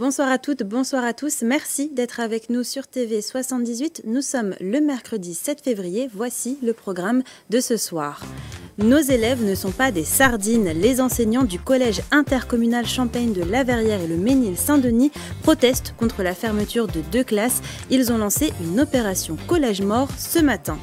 Bonsoir à toutes, bonsoir à tous. Merci d'être avec nous sur TV 78. Nous sommes le mercredi 7 février. Voici le programme de ce soir. Nos élèves ne sont pas des sardines. Les enseignants du collège intercommunal Champagne de La Verrière et le Ménil-Saint-Denis protestent contre la fermeture de 2 classes. Ils ont lancé une opération collège mort ce matin.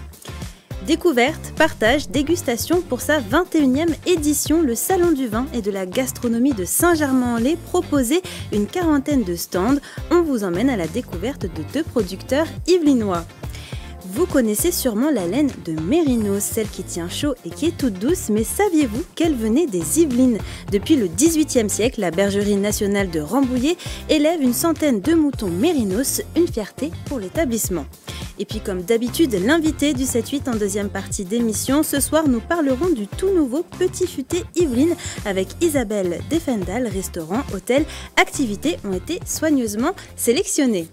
Découverte, partage, dégustation pour sa 21e édition, le Salon du vin et de la gastronomie de Saint-Germain-en-Laye proposait une quarantaine de stands. On vous emmène à la découverte de 2 producteurs yvelinois. Vous connaissez sûrement la laine de Mérinos, celle qui tient chaud et qui est toute douce, mais saviez-vous qu'elle venait des Yvelines? Depuis le XVIIIe siècle, la bergerie nationale de Rambouillet élève une centaine de moutons Mérinos, une fierté pour l'établissement. Et puis comme d'habitude, l'invité du 7-8 en deuxième partie d'émission. Ce soir, nous parlerons du tout nouveau Petit Futé Yvelines avec Isabelle Defendal. Restaurant, hôtel, activités ont été soigneusement sélectionnés.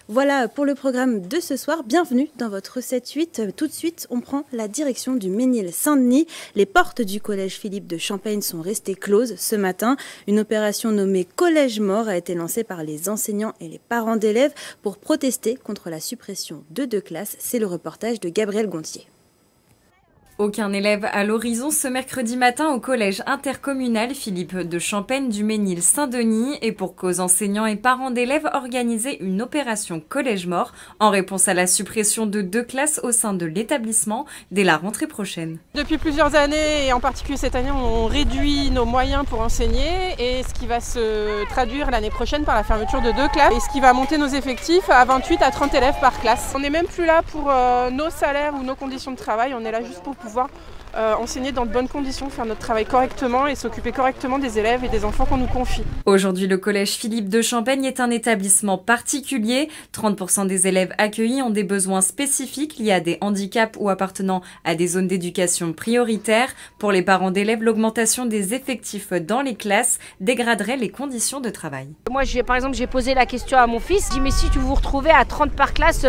Voilà pour le programme de ce soir. Bienvenue dans votre 7-8. Tout de suite, on prend la direction du Ménil-Saint-Denis. Les portes du collège Philippe de Champagne sont restées closes ce matin. Une opération nommée Collège Mort a été lancée par les enseignants et les parents d'élèves pour protester contre la suppression de 2 classes. C'est le reportage de Gabriel Gontier. Aucun élève à l'horizon ce mercredi matin au collège intercommunal Philippe de Champagne du Ménil-Saint-Denis et pour cause enseignants et parents d'élèves organiser une opération collège mort en réponse à la suppression de 2 classes au sein de l'établissement dès la rentrée prochaine. Depuis plusieurs années et en particulier cette année, on réduit nos moyens pour enseigner et ce qui va se traduire l'année prochaine par la fermeture de 2 classes et ce qui va monter nos effectifs à 28 à 30 élèves par classe. On n'est même plus là pour nos salaires ou nos conditions de travail, on est là juste pour pouvoir enseigner dans de bonnes conditions, faire notre travail correctement et s'occuper correctement des élèves et des enfants qu'on nous confie. Aujourd'hui, le collège Philippe de Champagne est un établissement particulier. 30% des élèves accueillis ont des besoins spécifiques liés à des handicaps ou appartenant à des zones d'éducation prioritaires. Pour les parents d'élèves, l'augmentation des effectifs dans les classes dégraderait les conditions de travail. Moi, par exemple, j'ai posé la question à mon fils. Je dis, mais si tu vous retrouvais à 30 par classe,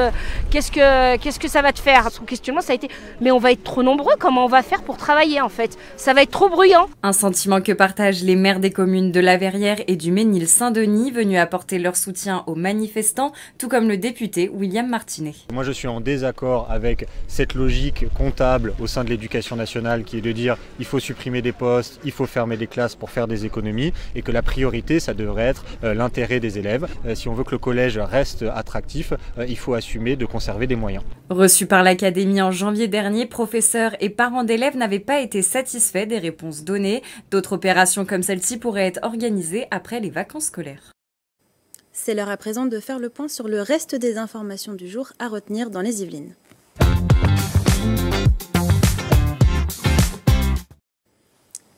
qu'est-ce que ça va te faire? Son questionnement, ça a été, mais on va être trop nombreux, comment on va faire pour travailler en fait? Ça va être trop bruyant. Un sentiment que partagent les maires des communes de La Verrière et du Ménil-Saint-Denis venus apporter leur soutien aux manifestants, tout comme le député William Martinet. Moi je suis en désaccord avec cette logique comptable au sein de l'éducation nationale qui est de dire il faut supprimer des postes, il faut fermer des classes pour faire des économies et que la priorité ça devrait être l'intérêt des élèves. Si on veut que le collège reste attractif, il faut assumer de conserver des moyens. Reçu par l'Académie en janvier dernier, professeurs et parents d'élèves n'avaient pas été satisfaits des réponses données. D'autres opérations comme celle-ci pourraient être organisées après les vacances scolaires. C'est l'heure à présent de faire le point sur le reste des informations du jour à retenir dans les Yvelines.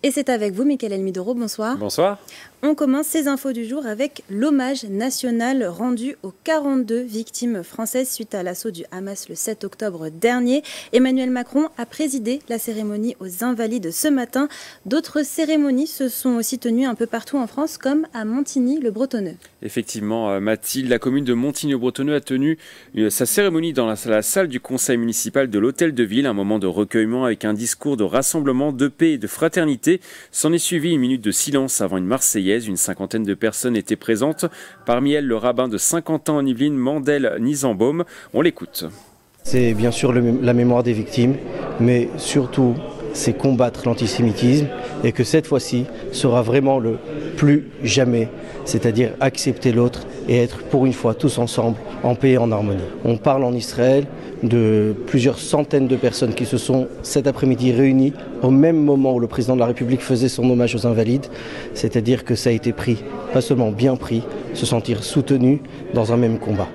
Et c'est avec vous, Mickaël Elmidoro, bonsoir. Bonsoir. On commence ces infos du jour avec l'hommage national rendu aux 42 victimes françaises suite à l'assaut du Hamas le 7 octobre dernier. Emmanuel Macron a présidé la cérémonie aux Invalides ce matin. D'autres cérémonies se sont aussi tenues un peu partout en France, comme à Montigny-le-Bretonneux. Effectivement, Mathilde, la commune de Montigny-le-Bretonneux a tenu sa cérémonie dans la salle du conseil municipal de l'hôtel de ville, un moment de recueillement avec un discours de rassemblement, de paix et de fraternité. S'en est suivi une minute de silence avant une Marseillaise. Une cinquantaine de personnes étaient présentes. Parmi elles, le rabbin de Saint-Quentin en Yvelines, Mandel Nizenbaum. On l'écoute. C'est bien sûr la mémoire des victimes, mais surtout, c'est combattre l'antisémitisme et que cette fois-ci sera vraiment le plus jamais, c'est-à-dire accepter l'autre et être pour une fois tous ensemble en paix et en harmonie. On parle en Israël de plusieurs centaines de personnes qui se sont cet après-midi réunies au même moment où le président de la République faisait son hommage aux Invalides, c'est-à-dire que ça a été pris, pas seulement bien pris, se sentir soutenu dans un même combat.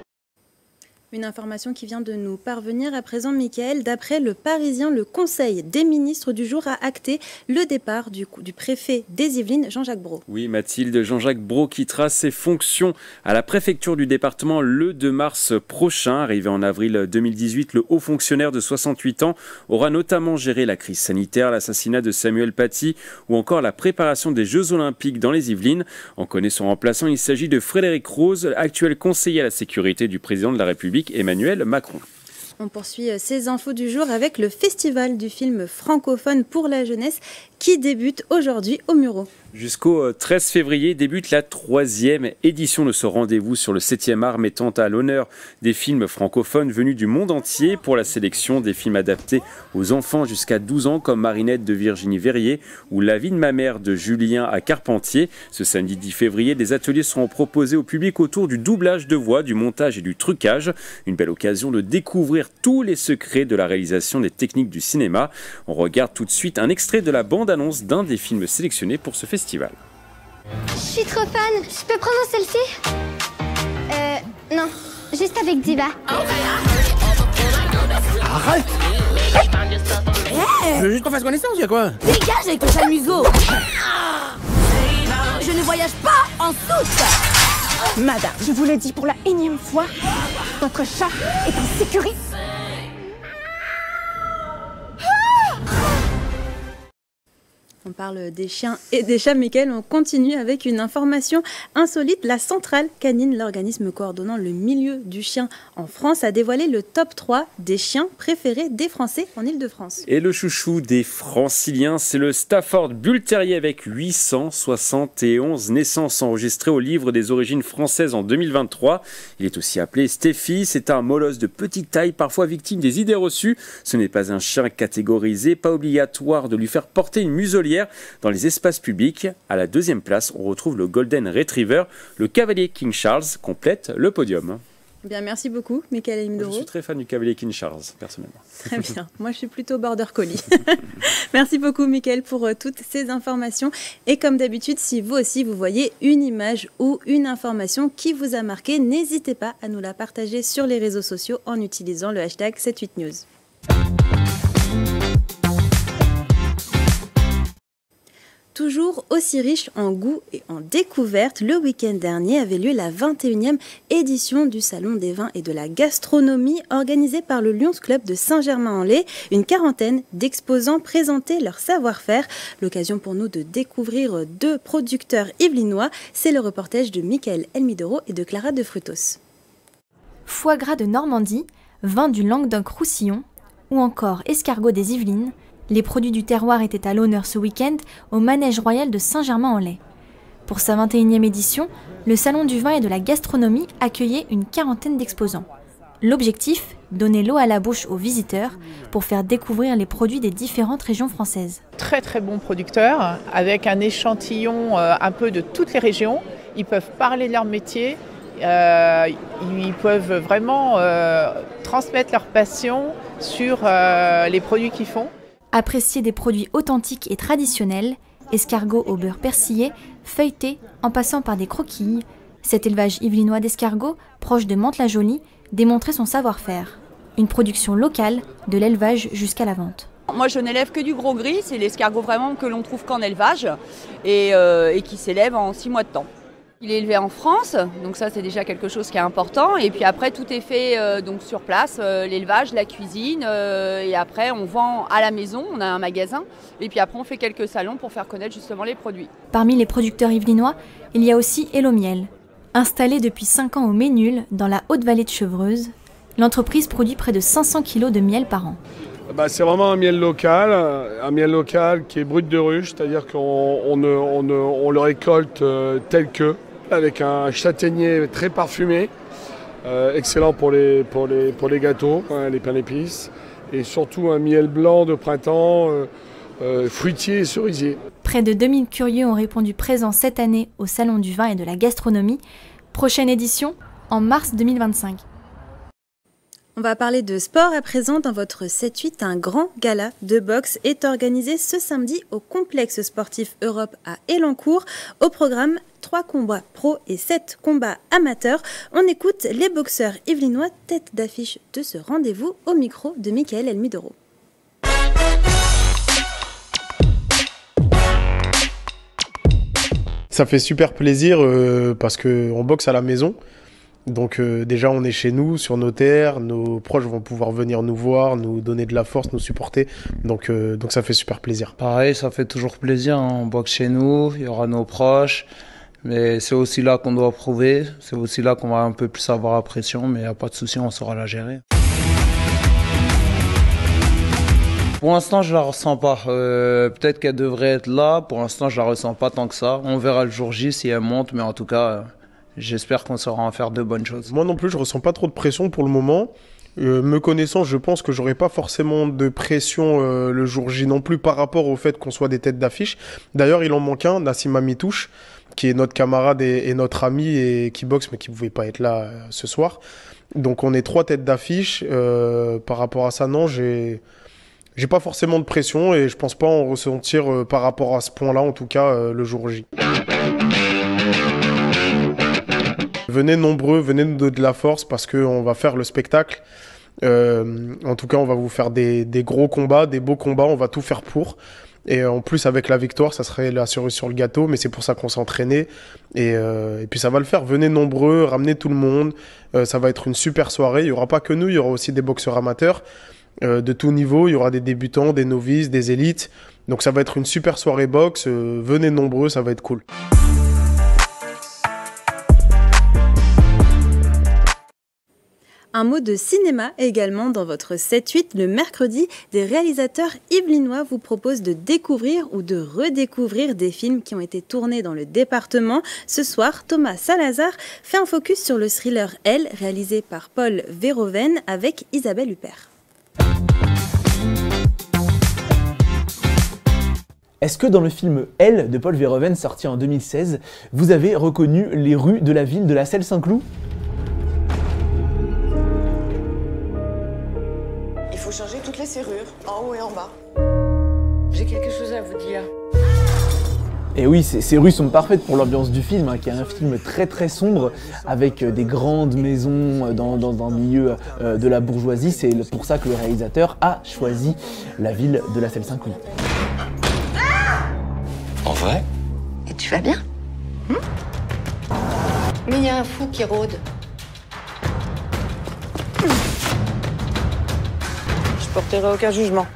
Une information qui vient de nous parvenir à présent, Mickaël. D'après le Parisien, le Conseil des ministres du jour a acté le départ du préfet des Yvelines, Jean-Jacques Brault. Oui, Mathilde, Jean-Jacques Brault quittera ses fonctions à la préfecture du département le 2 mars prochain. Arrivé en avril 2018, le haut fonctionnaire de 68 ans aura notamment géré la crise sanitaire, l'assassinat de Samuel Paty ou encore la préparation des Jeux Olympiques dans les Yvelines. On connaît son remplaçant, il s'agit de Frédéric Rose, actuel conseiller à la sécurité du président de la République, Emmanuel Macron. On poursuit ces infos du jour avec le festival du film francophone pour la jeunesse qui débute aujourd'hui au Murau. Jusqu'au 13 février débute la 3e édition de ce rendez-vous sur le 7e art, mettant à l'honneur des films francophones venus du monde entier pour la sélection des films adaptés aux enfants jusqu'à 12 ans comme Marinette de Virginie Verrier ou La vie de ma mère de Julien à Carpentier. Ce samedi 10 février, des ateliers seront proposés au public autour du doublage de voix, du montage et du trucage. Une belle occasion de découvrir tous les secrets de la réalisation des techniques du cinéma. On regarde tout de suite un extrait de la bande-annonce d'un des films sélectionnés pour ce festival. Je suis trop fan. Je peux prendre celle-ci? Non. Juste avec Diva. Arrête! Je veux juste qu'on fasse connaissance, y'a quoi? Dégage avec ton chamuseau! Je ne voyage pas en soute! Madame, je vous le dis pour la énième fois, votre chat est en sécurité. On parle des chiens et des chats, Mickaël. On continue avec une information insolite. La Centrale Canine, l'organisme coordonnant le milieu du chien en France, a dévoilé le top 3 des chiens préférés des Français en Ile-de-France. Et le chouchou des Franciliens, c'est le Stafford Bull Terrier avec 871 naissances enregistrées au livre des origines françaises en 2023. Il est aussi appelé Steffi. C'est un molosse de petite taille, parfois victime des idées reçues. Ce n'est pas un chien catégorisé, pas obligatoire de lui faire porter une muselière dans les espaces publics. À la 2e place, on retrouve le Golden Retriever. Le cavalier King Charles complète le podium. Bien, merci beaucoup, Mickaël Elmidoro. Je suis très fan du cavalier King Charles, personnellement. Très bien. Moi, je suis plutôt border collie. Merci beaucoup, Mickaël, pour toutes ces informations. Et comme d'habitude, si vous aussi, vous voyez une image ou une information qui vous a marqué, n'hésitez pas à nous la partager sur les réseaux sociaux en utilisant le hashtag 78news. Toujours aussi riche en goût et en découvertes, le week-end dernier avait lieu la 21e édition du Salon des vins et de la gastronomie organisée par le Lions Club de Saint-Germain-en-Laye. Une quarantaine d'exposants présentaient leur savoir-faire. L'occasion pour nous de découvrir 2 producteurs yvelinois. C'est le reportage de Mickaël Elmidoro et de Clara de Frutos. Foie gras de Normandie, vin du Languedoc-Roussillon ou encore escargot des Yvelines. Les produits du terroir étaient à l'honneur ce week-end au Manège Royal de Saint-Germain-en-Laye. Pour sa 21e édition, le Salon du vin et de la gastronomie accueillait une quarantaine d'exposants. L'objectif, donner l'eau à la bouche aux visiteurs pour faire découvrir les produits des différentes régions françaises. Très très bons producteurs, avec un échantillon un peu de toutes les régions. Ils peuvent parler de leur métier, ils peuvent vraiment transmettre leur passion sur les produits qu'ils font. Apprécier des produits authentiques et traditionnels, escargots au beurre persillé, feuilletés, en passant par des croquilles, cet élevage yvelinois d'escargots, proche de Mantes-la-Jolie, démontrait son savoir-faire. Une production locale, de l'élevage jusqu'à la vente. Moi je n'élève que du gros gris, c'est l'escargot vraiment que l'on trouve qu'en élevage et qui s'élève en 6 mois de temps. Il est élevé en France, donc ça c'est déjà quelque chose qui est important. Et puis après tout est fait donc sur place, l'élevage, la cuisine. Et après on vend à la maison, on a un magasin. Et puis après on fait quelques salons pour faire connaître justement les produits. Parmi les producteurs yvelinois, il y a aussi Hello Miel. Installée depuis 5 ans au Ménul, dans la Haute-Vallée de Chevreuse, l'entreprise produit près de 500 kg de miel par an. C'est vraiment un miel local qui est brut de ruche, c'est-à-dire qu'on le récolte tel que, avec un châtaignier très parfumé, excellent pour les gâteaux, les pains d'épices, et surtout un miel blanc de printemps, fruitier et cerisier. Près de 2000 curieux ont répondu présents cette année au Salon du vin et de la gastronomie. Prochaine édition en mars 2025. On va parler de sport à présent. Dans votre 7-8, un grand gala de boxe est organisé ce samedi au complexe sportif Europe à Elancourt. Au programme, 3 combats pro et 7 combats amateurs. On écoute les boxeurs yvelinois tête d'affiche de ce rendez-vous au micro de Mickaël Elmidoro. Ça fait super plaisir parce qu'on boxe à la maison. Donc déjà on est chez nous, sur nos terres, nos proches vont pouvoir venir nous voir, nous donner de la force, nous supporter, donc ça fait super plaisir. Pareil, ça fait toujours plaisir, on boxe chez nous, il y aura nos proches, mais c'est aussi là qu'on doit prouver, c'est aussi là qu'on va un peu plus avoir la pression, mais il n'y a pas de souci, on saura la gérer. Pour l'instant, je la ressens pas. Peut-être qu'elle devrait être là. Pour l'instant, je la ressens pas tant que ça. On verra le jour J si elle monte, mais en tout cas, j'espère qu'on saura en faire de bonnes choses. Moi non plus, je ressens pas trop de pression pour le moment. Me connaissant, je pense que j'aurai pas forcément de pression le jour J non plus par rapport au fait qu'on soit des têtes d'affiche. D'ailleurs, il en manque un, Nassim Amitouche, qui est notre camarade et notre ami et qui boxe mais qui pouvait pas être là ce soir. Donc on est 3 têtes d'affiche. Par rapport à ça, non, j'ai pas forcément de pression et je pense pas en ressentir par rapport à ce point-là, en tout cas le jour J. Venez nombreux, venez nous donner de la force parce qu'on va faire le spectacle. En tout cas, on va vous faire des gros combats, des beaux combats, on va tout faire pour. Et en plus, avec la victoire, ça serait la cerise sur le gâteau, mais c'est pour ça qu'on s'est entraîné. Et puis ça va le faire. Venez nombreux, ramenez tout le monde. Ça va être une super soirée. Il n'y aura pas que nous, il y aura aussi des boxeurs amateurs de tout niveau. Il y aura des débutants, des novices, des élites. Donc ça va être une super soirée boxe. Venez nombreux, ça va être cool. Un mot de cinéma également dans votre 7-8. Le mercredi, des réalisateurs yvelinois vous proposent de découvrir ou de redécouvrir des films qui ont été tournés dans le département. Ce soir, Thomas Salazar fait un focus sur le thriller Elle, réalisé par Paul Verhoeven avec Isabelle Huppert. Est-ce que dans le film Elle de Paul Verhoeven sorti en 2016, vous avez reconnu les rues de la ville de La Celle-Saint-Cloud ? Il faut changer toutes les serrures, en haut et en bas. J'ai quelque chose à vous dire. Et oui, ces rues sont parfaites pour l'ambiance du film, qui est un film très très sombre, avec des grandes maisons dans un milieu de la bourgeoisie. C'est pour ça que le réalisateur a choisi la ville de La Celle-Saint-Cloud. En vrai? Et tu vas bien? Mais il y a un fou qui rôde. Je porterai aucun jugement.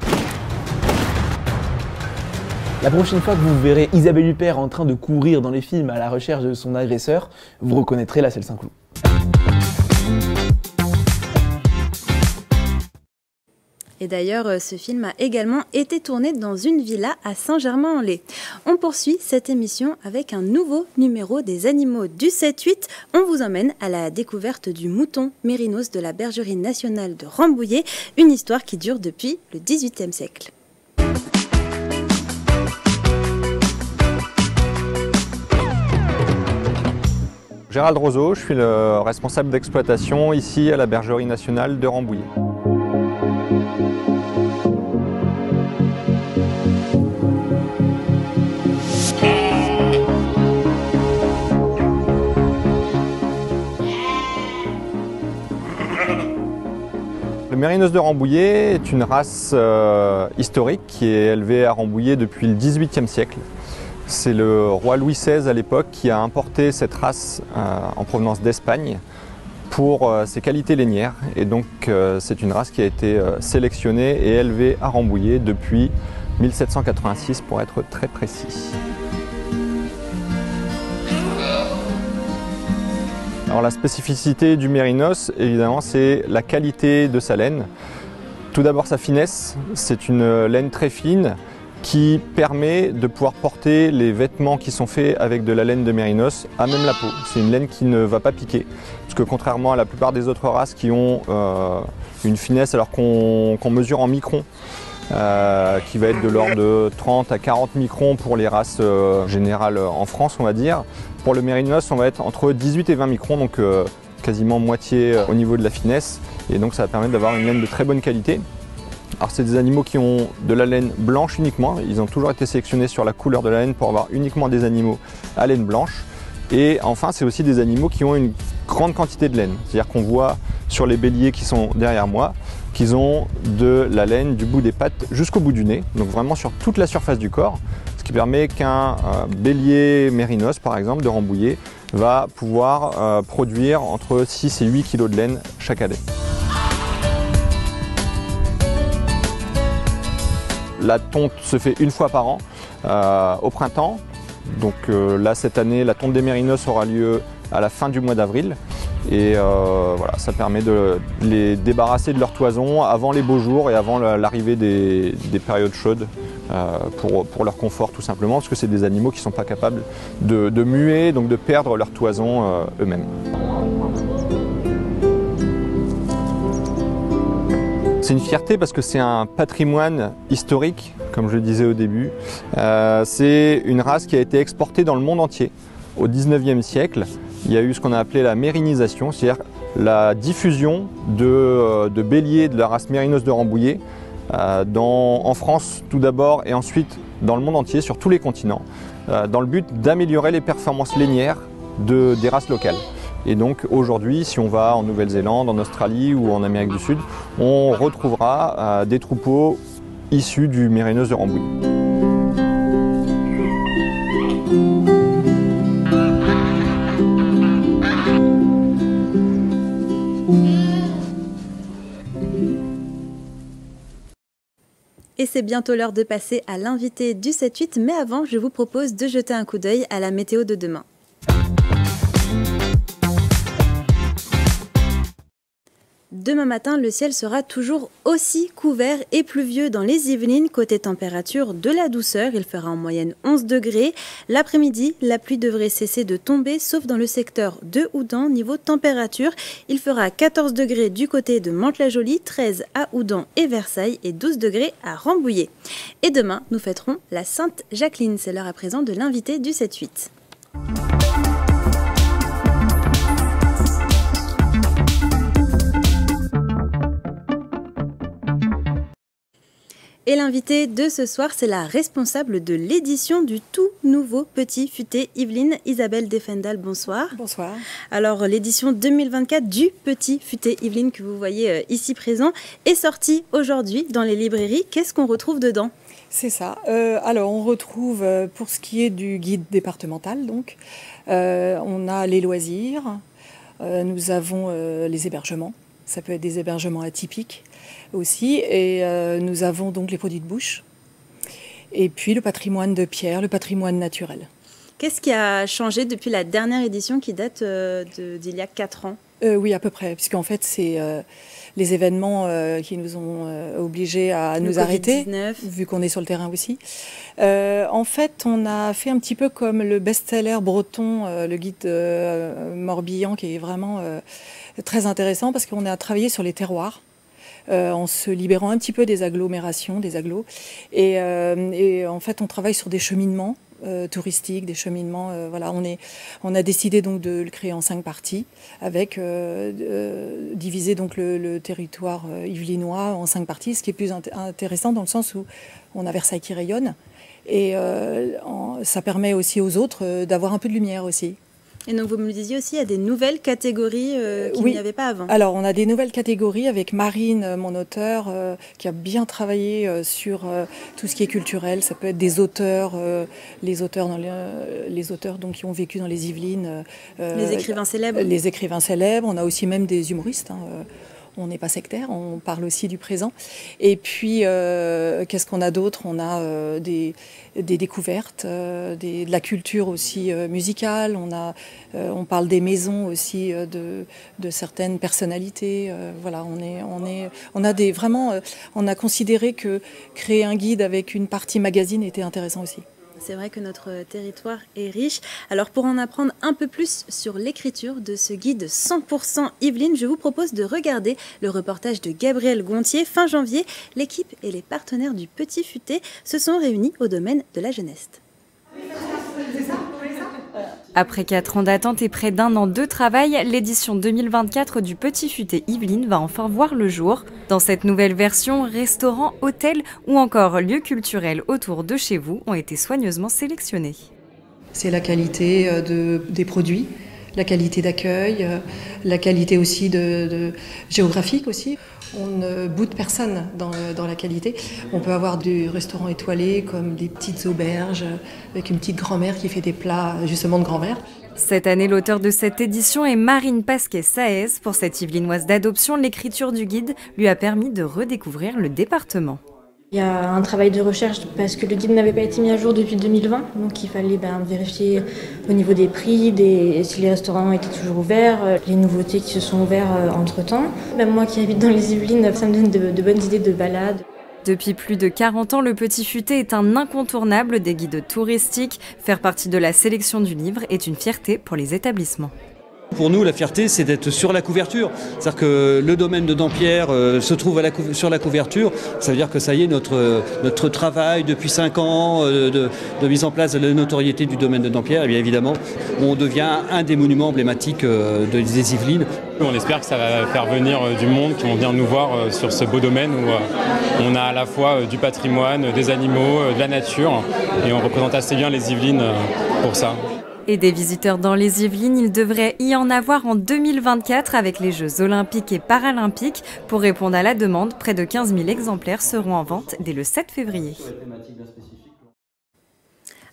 La prochaine fois que vous verrez Isabelle Huppert en train de courir dans les films à la recherche de son agresseur, vous reconnaîtrez La Celle-Saint-Cloud. Et d'ailleurs, ce film a également été tourné dans une villa à Saint-Germain-en-Laye. On poursuit cette émission avec un nouveau numéro des animaux du 7-8. On vous emmène à la découverte du mouton mérinos de la bergerie nationale de Rambouillet, une histoire qui dure depuis le XVIIIe siècle. Gérald Roseau, je suis le responsable d'exploitation ici à la bergerie nationale de Rambouillet. Le mérinos de Rambouillet est une race historique qui est élevée à Rambouillet depuis le XVIIIe siècle. C'est le roi Louis XVI à l'époque qui a importé cette race en provenance d'Espagne pour ses qualités lainières. Et donc c'est une race qui a été sélectionnée et élevée à Rambouillet depuis 1786 pour être très précis. Alors la spécificité du mérinos, évidemment, c'est la qualité de sa laine. Tout d'abord sa finesse, c'est une laine très fine qui permet de pouvoir porter les vêtements qui sont faits avec de la laine de mérinos à même la peau. C'est une laine qui ne va pas piquer, parce que contrairement à la plupart des autres races qui ont une finesse alors qu'on mesure en microns, qui va être de l'ordre de 30 à 40 microns pour les races générales en France, on va dire. Pour le mérinos, on va être entre 18 et 20 microns, donc quasiment moitié au niveau de la finesse. Et donc ça va permettre d'avoir une laine de très bonne qualité. Alors c'est des animaux qui ont de la laine blanche uniquement. Ils ont toujours été sélectionnés sur la couleur de la laine pour avoir uniquement des animaux à laine blanche. Et enfin, c'est aussi des animaux qui ont une grande quantité de laine. C'est-à-dire qu'on voit sur les béliers qui sont derrière moi qu'ils ont de la laine du bout des pattes jusqu'au bout du nez, donc vraiment sur toute la surface du corps, ce qui permet qu'un bélier mérinos, par exemple, de Rambouillet, va pouvoir produire entre 6 et 8 kg de laine chaque année. La tonte se fait une fois par an, au printemps. Donc là, cette année, la tonte des mérinos aura lieu à la fin du mois d'avril. Et voilà, ça permet de les débarrasser de leur toison avant les beaux jours et avant l'arrivée des périodes chaudes pour leur confort tout simplement, parce que c'est des animaux qui ne sont pas capables de muer, donc de perdre leur toison eux-mêmes. C'est une fierté parce que c'est un patrimoine historique, comme je le disais au début. C'est une race qui a été exportée dans le monde entier. Au 19e siècle, il y a eu ce qu'on a appelé la mérinisation, c'est-à-dire la diffusion de béliers de la race mérinos de Rambouillet en France tout d'abord et ensuite dans le monde entier, sur tous les continents, dans le but d'améliorer les performances lainières des races locales. Et donc aujourd'hui, si on va en Nouvelle-Zélande, en Australie ou en Amérique du Sud, on retrouvera des troupeaux issus du mérinos de Rambouillet. Et c'est bientôt l'heure de passer à l'invité du 7-8, mais avant, je vous propose de jeter un coup d'œil à la météo de demain. Demain matin, le ciel sera toujours aussi couvert et pluvieux dans les Yvelines. Côté température, de la douceur, il fera en moyenne 11 degrés. L'après-midi, la pluie devrait cesser de tomber, sauf dans le secteur de Houdan. Niveau température, il fera 14 degrés du côté de Mantes-la-Jolie, 13 à Houdan et Versailles et 12 degrés à Rambouillet. Et demain, nous fêterons la Sainte Jacqueline. C'est l'heure à présent de l'invité du 7-8. Et l'invitée de ce soir, c'est la responsable de l'édition du tout nouveau Petit Futé Yvelines, Isabelle Defendal. Bonsoir. Bonsoir. Alors, l'édition 2024 du Petit Futé Yvelines que vous voyez ici présent est sortie aujourd'hui dans les librairies. Qu'est-ce qu'on retrouve dedans ? C'est ça. Alors, on retrouve, pour ce qui est du guide départemental, donc, on a les loisirs, nous avons les hébergements. Ça peut être des hébergements atypiques aussi. Et nous avons donc les produits de bouche. Et puis le patrimoine de pierre, le patrimoine naturel. Qu'est-ce qui a changé depuis la dernière édition qui date d'il y a 4 ans ? Oui, à peu près. Puisqu'en fait, c'est les événements qui nous ont obligés à nous arrêter, vu qu'on est sur le terrain aussi. En fait, on a fait un petit peu comme le best-seller breton, le guide Morbihan, qui est vraiment très intéressant parce qu'on a travaillé sur les terroirs. En se libérant un petit peu des agglomérations, des agglos. Et en fait, on travaille sur des cheminements touristiques, des cheminements. Voilà, on a décidé donc de le créer en 5 parties, avec diviser donc le territoire yvelinois en 5 parties, ce qui est plus intéressant dans le sens où on a Versailles qui rayonne. Et ça permet aussi aux autres d'avoir un peu de lumière aussi. Et donc vous me le disiez aussi, il y a des nouvelles catégories qu'il n'y avait pas avant. Alors on a des nouvelles catégories avec Marine, mon auteur, qui a bien travaillé sur tout ce qui est culturel. Ça peut être des auteurs, les auteurs donc, qui ont vécu dans les Yvelines. Les écrivains célèbres. Les écrivains célèbres. On a aussi même des humoristes. On n'est pas sectaire, on parle aussi du présent. Et puis, qu'est-ce qu'on a d'autre ? On a des découvertes, de la culture aussi musicale. On parle des maisons aussi de certaines personnalités. Voilà, on a considéré que créer un guide avec une partie magazine était intéressant aussi. C'est vrai que notre territoire est riche. Alors pour en apprendre un peu plus sur l'écriture de ce guide 100% Yvelines, je vous propose de regarder le reportage de Gabriel Gontier. Fin janvier, l'équipe et les partenaires du Petit Futé se sont réunis au domaine de la jeunesse. Après 4 ans d'attente et près d'1 an de travail, l'édition 2024 du Petit Futé Yvelines va enfin voir le jour. Dans cette nouvelle version, restaurants, hôtels ou encore lieux culturels autour de chez vous ont été soigneusement sélectionnés. C'est la qualité des produits, la qualité d'accueil, la qualité aussi géographique aussi. On ne boude personne dans la qualité. On peut avoir des restaurants étoilés comme des petites auberges avec une petite grand-mère qui fait des plats justement de grand-mère. Cette année, l'auteur de cette édition est Marine Pasquet-Saez. Pour cette Yvelinoise d'adoption, l'écriture du guide lui a permis de redécouvrir le département. Il y a un travail de recherche parce que le guide n'avait pas été mis à jour depuis 2020, donc il fallait vérifier au niveau des prix, si les restaurants étaient toujours ouverts, les nouveautés qui se sont ouvertes entre-temps. Même moi qui habite dans les Yvelines, ça me donne de bonnes idées de balades. Depuis plus de 40 ans, le Petit Futé est un incontournable des guides touristiques. Faire partie de la sélection du livre est une fierté pour les établissements. Pour nous, la fierté, c'est d'être sur la couverture. C'est-à-dire que le domaine de Dampierre se trouve sur la couverture. Ça veut dire que ça y est, notre travail depuis 5 ans de mise en place de la notoriété du domaine de Dampierre, et bien évidemment, on devient un des monuments emblématiques des Yvelines. On espère que ça va faire venir du monde qui vont venir nous voir sur ce beau domaine où on a à la fois du patrimoine, des animaux, de la nature, et on représente assez bien les Yvelines pour ça. Et des visiteurs dans les Yvelines, il devrait y en avoir en 2024 avec les Jeux olympiques et paralympiques. Pour répondre à la demande, près de 15 000 exemplaires seront en vente dès le 7 février.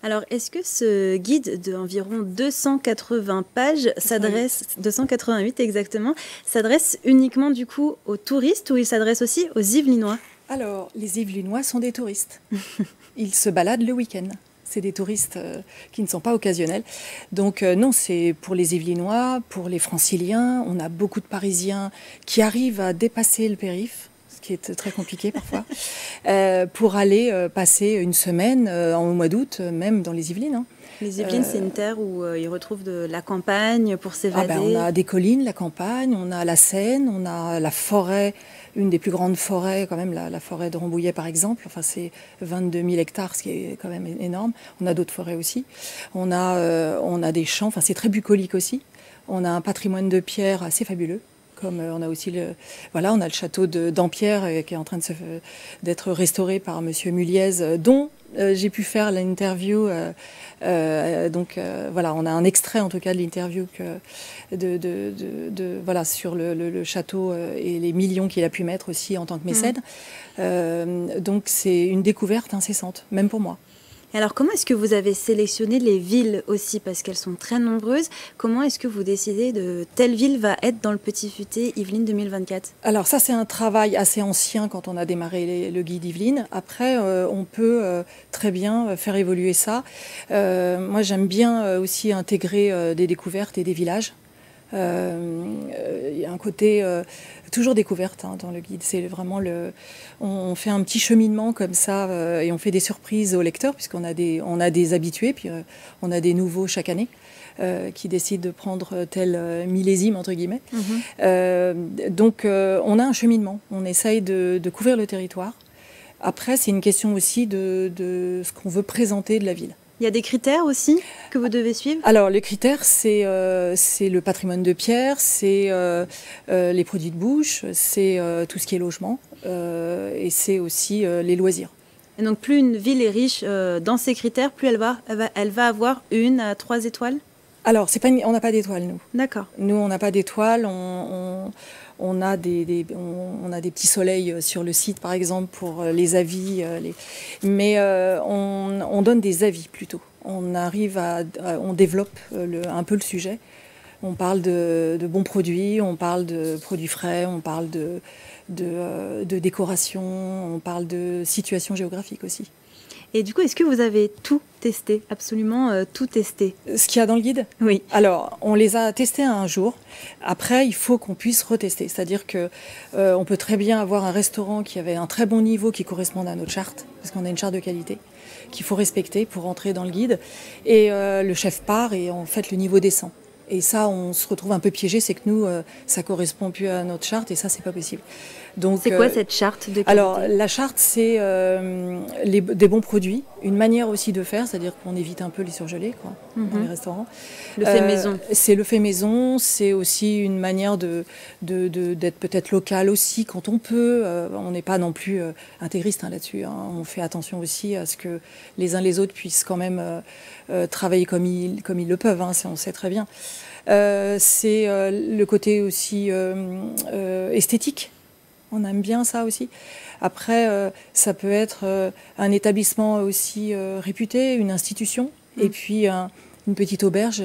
Alors, est-ce que ce guide d'environ 280 pages s'adresse, 288 exactement, s'adresse uniquement du coup aux touristes ou il s'adresse aussi aux Yvelinois? Alors, les Yvelinois sont des touristes. Ils se baladent le week-end. C'est des touristes qui ne sont pas occasionnels. Donc non, c'est pour les Yvelinois, pour les Franciliens. On a beaucoup de Parisiens qui arrivent à dépasser le périph', ce qui est très compliqué parfois, pour aller passer une semaine au mois d'août, même dans les Yvelines. Hein. Les Yvelines, c'est une terre où ils retrouvent de la campagne pour s'évader. On a des collines, la campagne, on a la Seine, on a la forêt, une des plus grandes forêts, quand même, la forêt de Rambouillet par exemple. Enfin, c'est 22 000 hectares, ce qui est quand même énorme. On a d'autres forêts aussi. On a des champs, enfin, c'est très bucolique aussi. On a un patrimoine de pierre assez fabuleux. Comme on a aussi on a le château de Dampierre qui est en train d'être restauré par Monsieur Muliez, dont j'ai pu faire l'interview. On a un extrait en tout cas de l'interview sur le château et les millions qu'il a pu mettre aussi en tant que mécène. Donc c'est une découverte incessante, même pour moi. Et alors, comment est-ce que vous avez sélectionné les villes aussi, parce qu'elles sont très nombreuses? Comment est-ce que vous décidez de telle ville va être dans le Petit Futé Yvelines 2024? Alors ça, c'est un travail assez ancien quand on a démarré le guide Yvelines. Après, on peut très bien faire évoluer ça. Moi, j'aime bien aussi intégrer des découvertes et des villages. Il y a un côté toujours découverte dans le guide. C'est vraiment on fait un petit cheminement comme ça et on fait des surprises aux lecteurs puisqu'on a des habitués, puis on a des nouveaux chaque année qui décident de prendre tel millésime entre guillemets. Donc on a un cheminement. On essaye de couvrir le territoire. Après, c'est une question aussi de ce qu'on veut présenter de la ville. Il y a des critères aussi que vous devez suivre? Alors, les critères, c'est le patrimoine de pierre, c'est les produits de bouche, c'est tout ce qui est logement et c'est aussi les loisirs. Et donc, plus une ville est riche dans ces critères, plus elle va avoir 1 à 3 étoiles? Alors, on n'a pas d'étoiles, nous. D'accord. Nous, on n'a pas d'étoiles. On a des petits soleils sur le site, par exemple, pour les avis. Mais on donne des avis, plutôt. On développe un peu le sujet. On parle de bons produits, on parle de produits frais, on parle de décoration, on parle de situation géographique aussi. Et du coup, est-ce que vous avez tout testé, absolument tout testé? Ce qu'il y a dans le guide? Oui. Alors, on les a testés un jour. Après, il faut qu'on puisse retester. C'est-à-dire que on peut très bien avoir un restaurant qui avait un très bon niveau qui corresponde à notre charte, parce qu'on a une charte de qualité qu'il faut respecter pour entrer dans le guide. Et le chef part et en fait, le niveau descend. Et ça, on se retrouve un peu piégé, c'est que nous, ça correspond plus à notre charte et ça, c'est pas possible. Donc, c'est quoi cette charte de qualité? Alors, la charte, c'est des bons produits, une manière aussi de faire, c'est-à-dire qu'on évite un peu les surgelés dans les restaurants. Le fait maison. C'est le fait maison, c'est aussi une manière d'être peut-être local aussi quand on peut. On n'est pas non plus intégriste là-dessus. On fait attention aussi à ce que les uns les autres puissent quand même travailler comme ils le peuvent, on sait très bien. C'est le côté aussi esthétique. On aime bien ça aussi. Après, ça peut être un établissement aussi réputé, une institution, et puis une petite auberge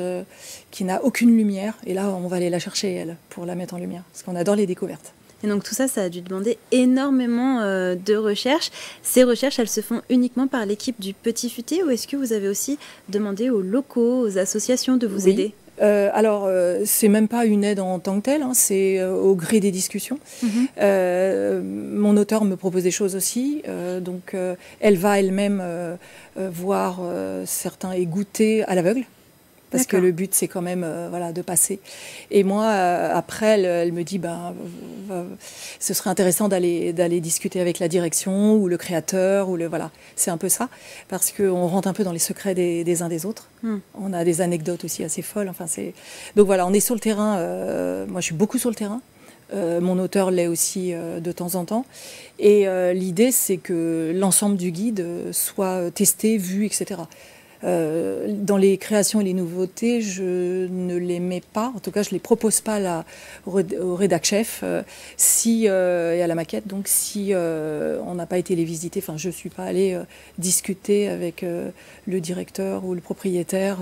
qui n'a aucune lumière. Et là, on va aller la chercher, elle, pour la mettre en lumière, parce qu'on adore les découvertes. Et donc tout ça, ça a dû demander énormément de recherches. Ces recherches, elles se font uniquement par l'équipe du Petit Futé ou est-ce que vous avez aussi demandé aux locaux, aux associations de vous aider ? Alors, c'est même pas une aide en tant que telle, hein, c'est au gré des discussions. Mon auteur me propose des choses aussi, donc elle va elle-même voir certains et goûter à l'aveugle. Parce que le but, c'est quand même de passer. Et moi, après, elle me dit, ce serait intéressant d'aller discuter avec la direction ou le créateur. C'est un peu ça. Parce qu'on rentre un peu dans les secrets des uns des autres. On a des anecdotes aussi assez folles. Donc voilà, on est sur le terrain. Moi, je suis beaucoup sur le terrain. Mon auteur l'est aussi de temps en temps. Et l'idée, c'est que l'ensemble du guide soit testé, vu, etc. Dans les créations et les nouveautés, je ne les mets pas, en tout cas je ne les propose pas au rédac chef et à la maquette, donc si on n'a pas été les visiter, je ne suis pas allée discuter avec le directeur ou le propriétaire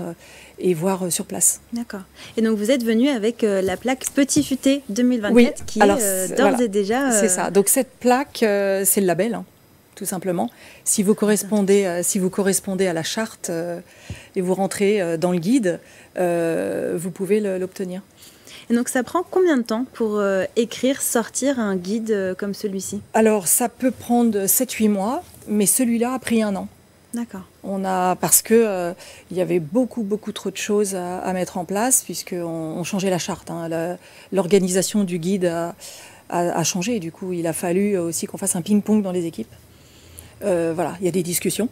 et voir sur place. D'accord. Et donc vous êtes venu avec la plaque Petit Futé 2024 qui est d'ores et déjà... C'est ça, donc cette plaque, c'est le label, hein, tout simplement. Si vous correspondez à la charte et vous rentrez dans le guide, vous pouvez l'obtenir. Et donc ça prend combien de temps pour sortir un guide comme celui-ci ? Alors ça peut prendre 7-8 mois, mais celui-là a pris 1 an. D'accord. Parce que il y avait beaucoup trop de choses à mettre en place, puisqu'on changeait la charte. Hein. L'organisation du guide a changé, et du coup il a fallu aussi qu'on fasse un ping-pong dans les équipes. Il y a des discussions.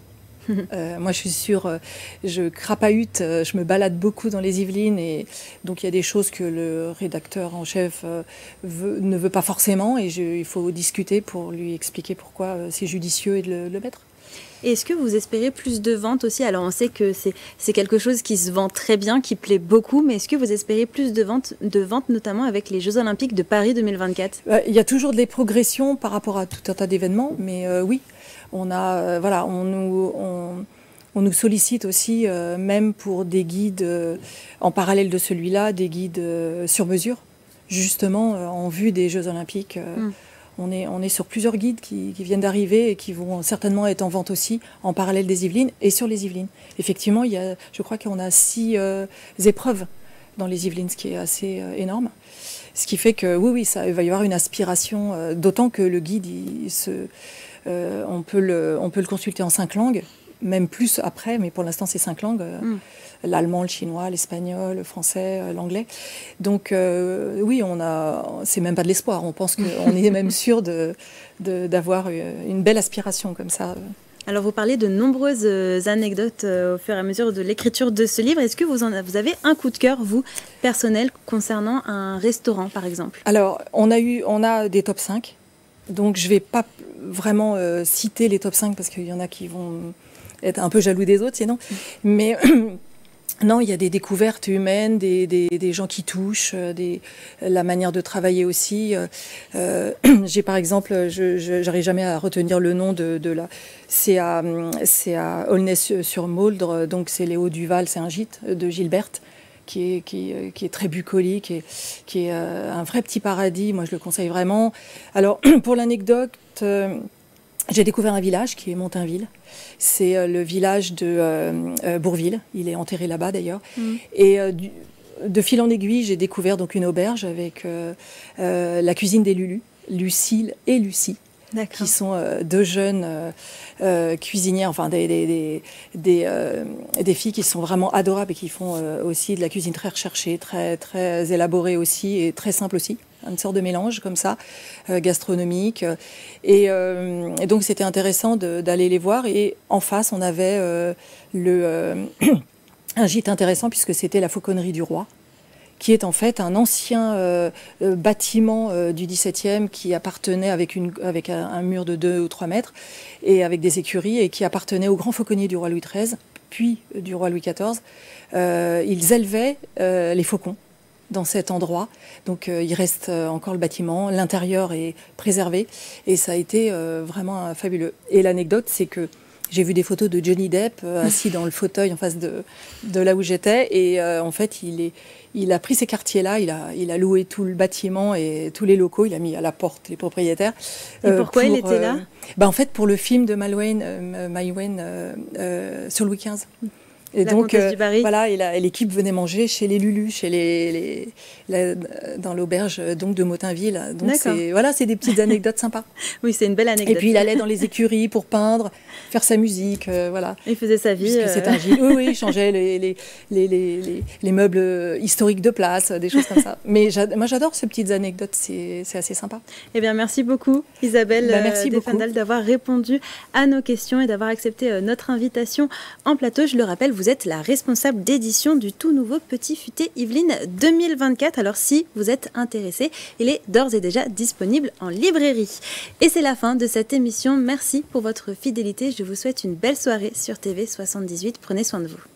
Moi, je suis sûre, je crapahute, je me balade beaucoup dans les Yvelines, et donc il y a des choses que le rédacteur en chef ne veut pas forcément, et il faut discuter pour lui expliquer pourquoi c'est judicieux de le mettre. Et est-ce que vous espérez plus de ventes aussi ? Alors on sait que c'est quelque chose qui se vend très bien, qui plaît beaucoup, mais est-ce que vous espérez plus de ventes notamment avec les Jeux Olympiques de Paris 2024 ? Il y a toujours des progressions par rapport à tout un tas d'événements, mais oui. On nous sollicite aussi, même pour des guides en parallèle de celui-là, des guides sur mesure, justement en vue des Jeux Olympiques. On est sur plusieurs guides qui viennent d'arriver et qui vont certainement être en vente aussi en parallèle des Yvelines et sur les Yvelines. Effectivement, je crois qu'on a 6 épreuves dans les Yvelines, ce qui est assez énorme. Ce qui fait que oui, il va y avoir une aspiration, d'autant que le guide, on peut le consulter en 5 langues, même plus après, mais pour l'instant c'est 5 langues, l'allemand, le chinois, l'espagnol, le français, l'anglais. Donc oui, c'est même pas de l'espoir, on pense qu'on est même sûr d'avoir une belle aspiration comme ça. Alors vous parlez de nombreuses anecdotes au fur et à mesure de l'écriture de ce livre. Est-ce que vous avez un coup de cœur, vous, personnel, concernant un restaurant par exemple ? Alors on a des top 5. Donc je ne vais pas vraiment citer les top 5 parce qu'il y en a qui vont être un peu jaloux des autres sinon. Mais non, il y a des découvertes humaines, des gens qui touchent, la manière de travailler aussi. J'ai par exemple, je n'arrive jamais à retenir le nom de la... C'est à Aulnay-sur-Mauldre, donc c'est les Hauts-du-Val, c'est un gîte de Gilberte. Qui est très bucolique, qui est un vrai petit paradis. Moi, je le conseille vraiment. Alors, pour l'anecdote, j'ai découvert un village qui est Montainville. C'est le village de Bourville. Il est enterré là-bas, d'ailleurs. Et de fil en aiguille, j'ai découvert donc une auberge avec la cuisine des Lulu, Lucille et Lucie. D'accord. Qui sont 2 jeunes cuisinières, enfin des filles qui sont vraiment adorables et qui font aussi de la cuisine très recherchée, très, très élaborée aussi et très simple aussi. Une sorte de mélange comme ça, gastronomique. Et donc c'était intéressant d'aller les voir. Et en face, on avait un gîte intéressant puisque c'était la Fauconnerie du Roi, qui est en fait un ancien bâtiment du XVIIe qui appartenait avec un mur de 2 ou 3 mètres et avec des écuries et qui appartenait au grand fauconnier du roi Louis XIII, puis du roi Louis XIV. Ils élevaient les faucons dans cet endroit. Donc il reste encore le bâtiment, l'intérieur est préservé et ça a été vraiment fabuleux. Et l'anecdote, c'est que j'ai vu des photos de Johnny Depp assis dans le fauteuil en face de là où j'étais. Et en fait, il a pris ces quartiers-là, il a loué tout le bâtiment et tous les locaux, il a mis à la porte les propriétaires. Et pourquoi il était là ? En fait, pour le film de Maïwenn sur Louis XV. Et donc, voilà, et l'équipe venait manger chez les Lulu, dans l'auberge donc de Motinville. Donc c'est des petites anecdotes sympas. Oui, c'est une belle anecdote. Et puis il allait dans les écuries pour peindre, faire sa musique, voilà. Il faisait sa vie. C'est un Gilles. Oui, il changeait les meubles historiques de place, des choses comme ça. Mais moi j'adore ces petites anecdotes, c'est assez sympa. Eh bien, merci beaucoup Isabelle Defendal d'avoir répondu à nos questions et d'avoir accepté notre invitation en plateau. Je le rappelle, vous êtes la responsable d'édition du tout nouveau Petit Futé Yvelines 2024. Alors si vous êtes intéressé, il est d'ores et déjà disponible en librairie. Et c'est la fin de cette émission. Merci pour votre fidélité. Je vous souhaite une belle soirée sur TV78. Prenez soin de vous.